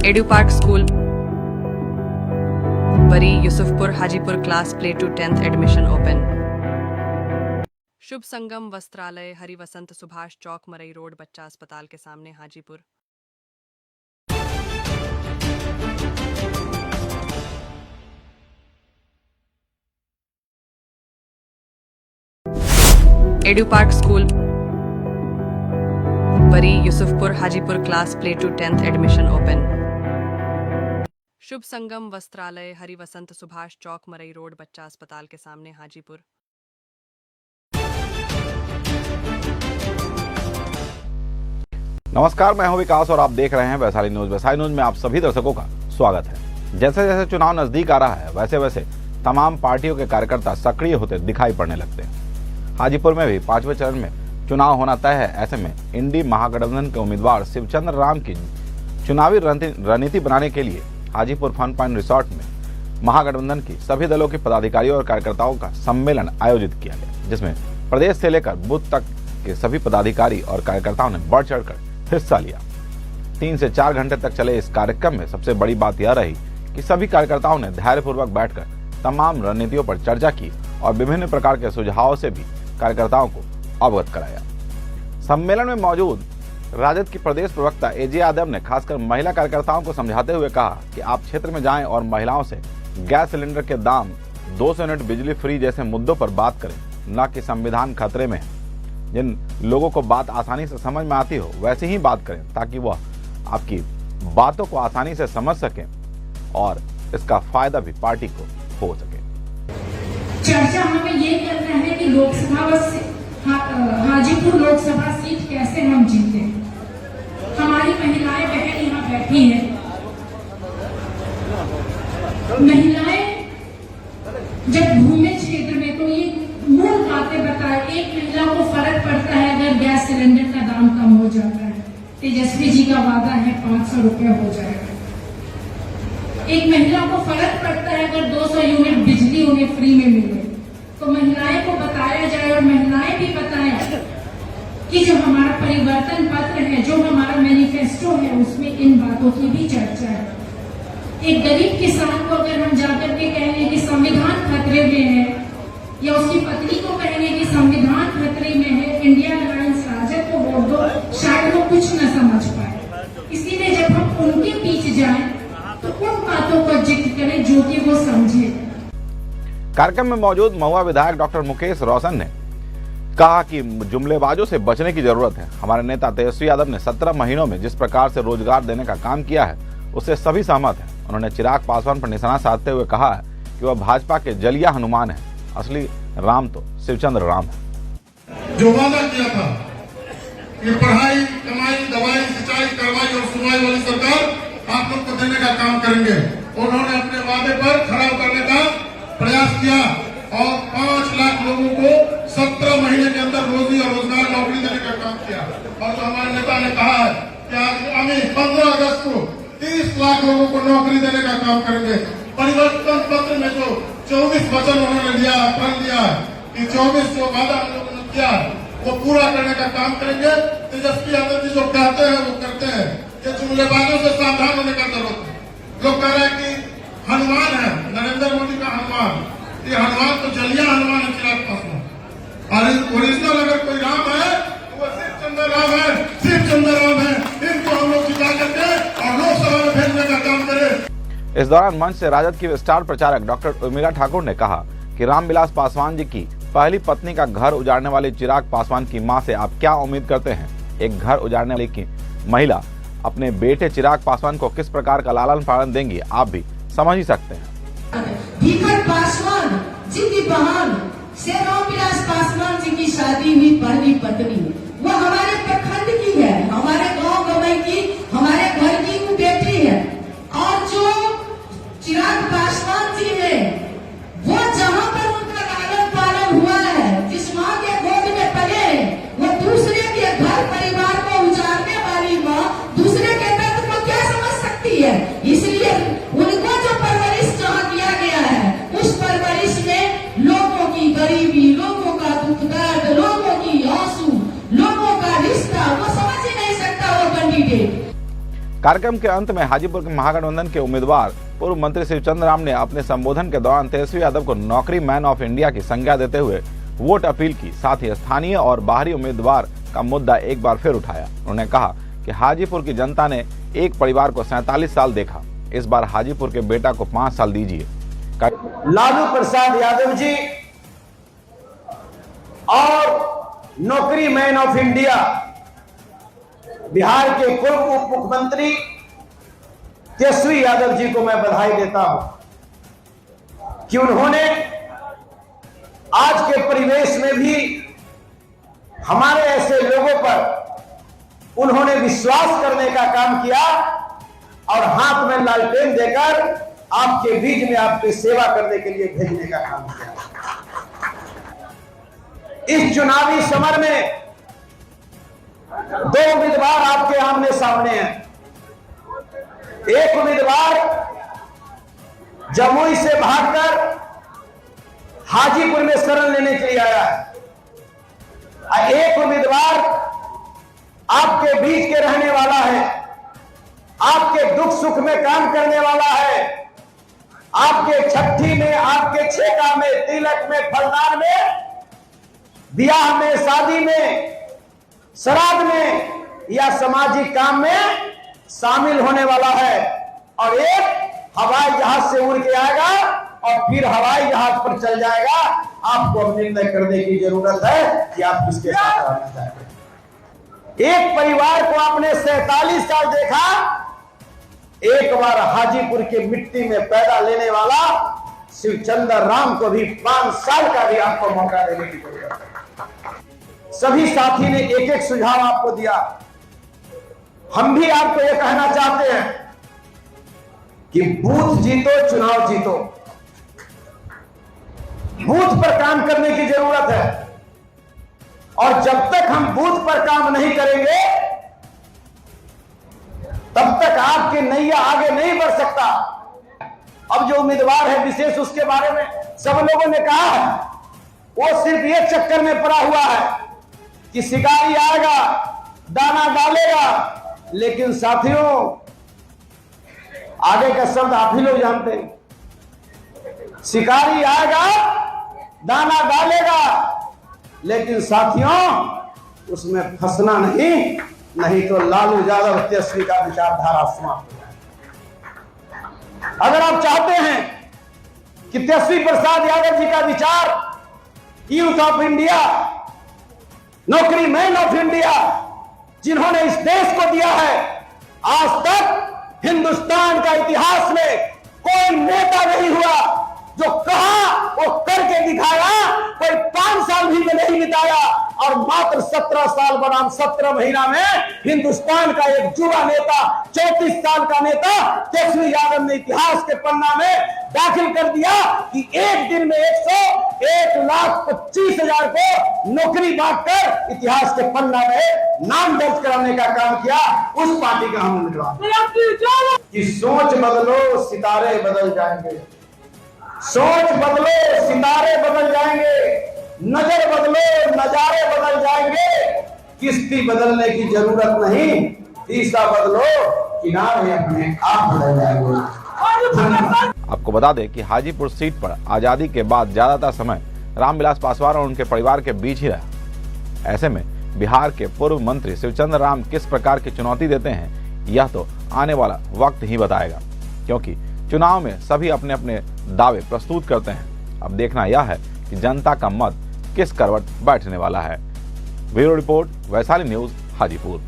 Edu Park school Bari Yusufpur Hajipur class play to 10th admission open. Shubh Sangam Vastralaya Hari Vasant Subhash Chowk Marai road बच्चा अस्पताल के सामने Hajipur. Edu Park school Bari Yusufpur Hajipur class play to 10th admission open. Shubh Sangam Vastralaya Hari Vasant Subhash Chowk Marai road बच्चा अस्पताल के सामने हाजीपुर। नमस्कार, मैं हूं विकास और आप देख रहे हैं वैशाली न्यूज। वैशाली न्यूज में आप सभी दर्शकों का स्वागत है। जैसे जैसे चुनाव नजदीक आ रहा है वैसे वैसे तमाम पार्टियों के कार्यकर्ता सक्रिय होते दिखाई पड़ने लगते हैं। हाजीपुर में भी 5वें चरण में चुनाव होना तय है। ऐसे में इंडी महागठबंधन के उम्मीदवार शिवचंद्र राम की चुनावी रणनीति बनाने के लिए हाजीपुर फन पॉइंट रिसोर्ट में महागठबंधन की सभी दलों के पदाधिकारियों और कार्यकर्ताओं का सम्मेलन आयोजित किया गया, जिसमें प्रदेश से लेकर बूथ तक के सभी पदाधिकारी और कार्यकर्ताओं ने बढ़ चढ़कर हिस्सा लिया। 3 से 4 घंटे तक चले इस कार्यक्रम में सबसे बड़ी बात यह रही कि सभी कार्यकर्ताओं ने धैर्यपूर्वक बैठकर तमाम रणनीतियों पर चर्चा की और विभिन्न प्रकार के सुझावों से भी कार्यकर्ताओं को अवगत कराया। सम्मेलन में मौजूद राजद की प्रदेश प्रवक्ता एजे यादव ने खासकर महिला कार्यकर्ताओं को समझाते हुए कहा कि आप क्षेत्र में जाएं और महिलाओं से गैस सिलेंडर के दाम, 200 यूनिट बिजली फ्री जैसे मुद्दों पर बात करें, न कि संविधान खतरे में है। जिन लोगों को बात आसानी से समझ में आती हो वैसे ही बात करें, ताकि वह आपकी बातों को आसानी से समझ सके और इसका फायदा भी पार्टी को हो सके। चर्चा हमें ये करना है कि लोकसभा हाजीपुर लोकसभा सीट कैसे हम जीते। हमारी महिलाएं बहन यहाँ बैठी हैं। महिलाएं जब घूमे क्षेत्र में तो ये मूल बातें बताए। एक महिला को फर्क पड़ता है अगर गैस सिलेंडर का दाम कम हो जाता है। तेजस्वी जी का वादा है 500 रुपया हो जाएगा। एक महिला को फर्क पड़ता है अगर 200 यूनिट बिजली उन्हें फ्री में मिले। तो महिलाएं को बताया जाए और महिलाएं भी बताएं कि जो हमारा परिवर्तन पत्र है, जो हमारा मैनिफेस्टो है, उसमें इन बातों की भी चर्चा है। एक गरीब किसान को अगर हम जाकर के कहेंगे कि संविधान खतरे में है, या उसकी पत्नी को कहेंगे कि संविधान खतरे में है, इंडिया अलायंस राजद को वोट दो, शायद वो कुछ न समझ पाए। इसीलिए जब हम उनके पीछे जाएं तो उन बातों को जिक्र करें जो कि वो समझे। कार्यक्रम में मौजूद महुआ विधायक डॉक्टर मुकेश रोशन ने कहा कि जुमलेबाजों से बचने की जरूरत है। हमारे नेता तेजस्वी यादव ने 17 महीनों में जिस प्रकार से रोजगार देने का काम किया है उससे सभी सहमत हैं। उन्होंने चिराग पासवान पर निशाना साधते हुए कहा है कि वह भाजपा के जलिया हनुमान है, असली राम तो शिवचंद्र राम है। जो वादा किया था कि पढ़ाई, कमाई, दवाई, सिंचाई, करवाई और सुनवाई वाली सरकार आप लोग को देने का काम करेंगे, उन्होंने अपने वादे पर खरा उतरने का प्रयास किया और 5 लाख लोगों को 17 महीने के अंदर रोजी और रोजगार नौकरी देने का काम किया। और जो हमारे नेता ने कहा है कि आगामी 15 अगस्त को 30 लाख लोगों को नौकरी देने का काम करेंगे। परिवर्तन पत्र में जो 24 वचन उन्होंने लिया, प्रण लिया है कि 24 जो वादा हम लोगों ने किया वो पूरा करने का काम करेंगे। तेजस्वी यादव जी जो कहते हैं वो करते हैं। ये जुमलेबाजों से सावधान होने का जरूरत है। लोग कह रहे हैं कि हनुमान है, नरेंद्र मोदी का हनुमान, ये हनुमान तो जलिया हनुमान है, चिराग पासवान। और ओरिजिनल अगर कोई राम है तो वो शिवचंद्र राम है, शिवचंद्र राम है। इनको हम लोग जिता करके और लोकसभा में भेजने का काम करें। इस दौरान मंच से राजद की स्टार प्रचारक डॉक्टर उर्मिला ठाकुर ने कहा कि रामविलास पासवान जी की पहली पत्नी का घर उजाड़ने वाले चिराग पासवान की मां से आप क्या उम्मीद करते हैं। एक घर उजाड़ने वाली की महिला अपने बेटे चिराग पासवान को किस प्रकार का लालन पालन देंगी, आप भी समझ ही सकते हैं। भीखर पासवान जी की बहन से रामविलास पासवान जी की शादी हुई पहली पत्नी, वो हमारे प्रखंड की है, हमारे गांव गवई की, हमारे घर की वो बेटी है। और जो चिराग पासवान जी है वो जहाँ पर उनका लालन पालन हुआ है, जिस माँ के गोद में पले है, वो दूसरे के घर परिवार को उजाड़ने वाली माँ दूसरे के दर्द को क्या समझ सकती है। इसलिए उनको जो परवरिश जहाँ किया गया है उस परवरिश में लोगों की गरीबी, लोगों का दुख दर्द, लोगों की आंसू, लोगों का रिश्ता वो समझ ही नहीं सकता वो कैंडिडेट। कार्यक्रम के अंत में हाजीपुर के महागठबंधन के उम्मीदवार पूर्व मंत्री शिवचंद्र राम ने अपने संबोधन के दौरान तेजस्वी यादव को नौकरी मैन ऑफ इंडिया की संज्ञा देते हुए वोट अपील की। साथ ही स्थानीय और बाहरी उम्मीदवार का मुद्दा एक बार फिर उठाया। उन्होंने कहा कि हाजीपुर की जनता ने एक परिवार को 47 साल देखा, इस बार हाजीपुर के बेटा को 5 साल दीजिए। लालू प्रसाद यादव जी और नौकरी मैन ऑफ इंडिया बिहार के पूर्व उप मुख्यमंत्री तेजस्वी यादव जी को मैं बधाई देता हूं कि उन्होंने आज के परिवेश में भी हमारे ऐसे लोगों पर उन्होंने विश्वास करने का काम किया और हाथ में लालटेन देकर आपके बीच में आपकी सेवा करने के लिए भेजने का काम किया। इस चुनावी समर में 2 उम्मीदवार आपके आमने सामने हैं। एक उम्मीदवार जमुई से भागकर हाजीपुर में शरण लेने के लिए आया है, एक उम्मीदवार आपके बीच के रहने वाला है, आपके दुख सुख में काम करने वाला है, आपके छठी में, आपके छेका में, तिलक में, फलदान में, ब्याह में, शादी में, श्राद्ध में या सामाजिक काम में शामिल होने वाला है। और एक हवाई जहाज से उड़ के आएगा और फिर हवाई जहाज पर चल जाएगा। आपको अब निर्णय करने की जरूरत है कि आप किसके साथ रहना चाहते हैं। एक परिवार को आपने 47 साल देखा, एक बार हाजीपुर की मिट्टी में पैदा लेने वाला शिवचंद्र राम को भी 5 साल का भी आपको मौका देने की जरूरत है। सभी साथी ने एक एक सुझाव आपको दिया। हम भी आपको यह कहना चाहते हैं कि बूथ जीतो, चुनाव जीतो। बूथ पर काम करने की जरूरत है और जब तक हम बूथ पर काम नहीं करेंगे तब तक आपकी नैया आगे नहीं बढ़ सकता। अब जो उम्मीदवार है विशेष, उसके बारे में सब लोगों ने कहा है, वो सिर्फ एक चक्कर में पड़ा हुआ है कि शिकारी आएगा, दाना डालेगा। लेकिन साथियों, आगे का शब्द आप ही लोग जानते हैं। शिकारी आएगा, दाना डालेगा, लेकिन साथियों उसमें फंसना नहीं तो लालू यादव तेजस्वी का विचारधारा समाप्त हो जाए। अगर आप चाहते हैं कि तेजस्वी प्रसाद यादव जी का विचार, यूथ ऑफ इंडिया, नौकरी मैन ऑफ इंडिया, जिन्होंने इस देश को दिया है, आज तक हिंदुस्तान का इतिहास में कोई नेता नहीं हुआ जो कहा वो करके दिखाया। कोई 5 साल भी नहीं बिताया और मात्र 17 साल बनाम 17 महीना में हिंदुस्तान का एक युवा नेता, 34 साल का नेता तेजस्वी यादव ने इतिहास के पन्ना में दाखिल कर दिया कि एक दिन में 1,25,000 को नौकरी बांटकर इतिहास के पन्ना में नाम दर्ज कराने का काम किया। उस पार्टी का हम उम्मीदवार कि सोच बदलो, सितारे बदल जाएंगे। सोच बदलो, सितारे बदल जाएंगे। नजर बदलो, नजारे बदल जाएंगे। किश्ती बदलने की जरूरत नहीं, दिशा बदलो, किनारे अपने आप बदल जाएंगे। आपको बता दें कि हाजीपुर सीट पर आजादी के बाद ज्यादातर समय रामविलास पासवान और उनके परिवार के बीच ही रहा। ऐसे में बिहार के पूर्व मंत्री शिवचंद्र राम किस प्रकार की चुनौती देते हैं, यह तो आने वाला वक्त ही बताएगा, क्योंकि चुनाव में सभी अपने अपने दावे प्रस्तुत करते हैं। अब देखना यह है कि जनता का मत किस करवट बैठने वाला है। Bureau report, Vaishali news, Hajipur.